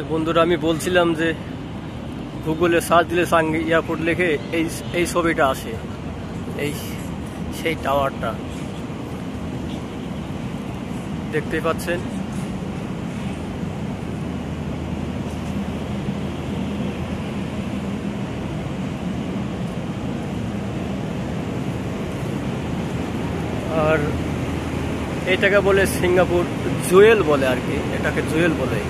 বন্ধুরা আমি বলছিলাম যে গুগলে সার্চ দিলে সাঙ্গি এয়ারপোর্ট লিখে এই ছবিটা আসে, এই সেই টাওয়ারটা দেখতেই পাচ্ছেন। আর এটাকে বলে সিঙ্গাপুর জুয়েল বলে আর কি, এটাকে জুয়েল বলে।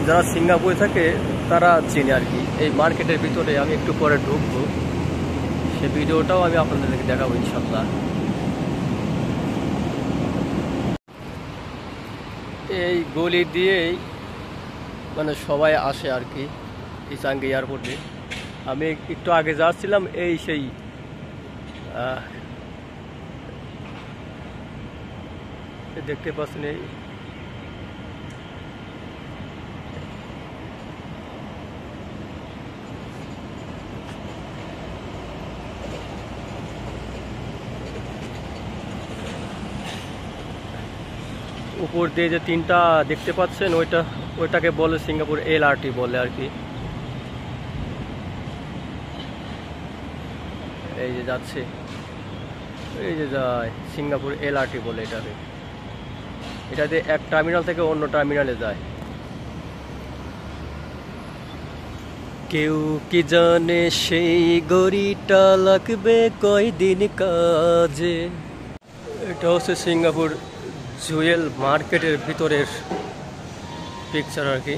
যারা সিঙ্গাপুরে থাকে তারা চেনে আর কি। এই মার্কেটের ভিতরে আমি একটু পরে ঢুকবো, সে ভিডিওটাও আমি আপনাদেরকে দেখাবো ইনশাল্লাহ। এই গলি দিয়েই মানে সবাই আসে আর কি এই চাঙ্গি এয়ারপোর্টে। আমি একটু আগে যাচ্ছিলাম, এই সেই দেখতে পাচ্ছেন এই উপর দিয়ে যে তিনটা দেখতে পাচ্ছেন ওইটাকে বলে সিঙ্গাপুর এলআরটি বলে আর কি। এই যে যাচ্ছে, এই যে যায় সিঙ্গাপুর এলআরটি বলে এটাতে এক টার্মিনাল থেকে অন্য টার্মিনালে যায়। কেউ কি জানে সেই গড়িটা লাগবে কয়দিন কাজে। এটা হচ্ছে সিঙ্গাপুর জুয়েল মার্কেটের ভিতরের পিকচার আর কি।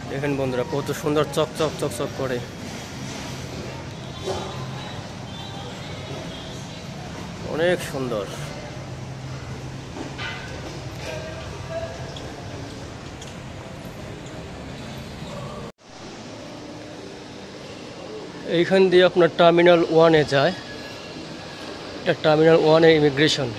দেখেন বন্ধুরা কত সুন্দর চকচক চকচক করে। অনেক সুন্দর। এইখান দিয়ে আপনার টার্মিনাল 1-এ যায়। এটা টার্মিনাল 1-এ ইমিগ্রেশন।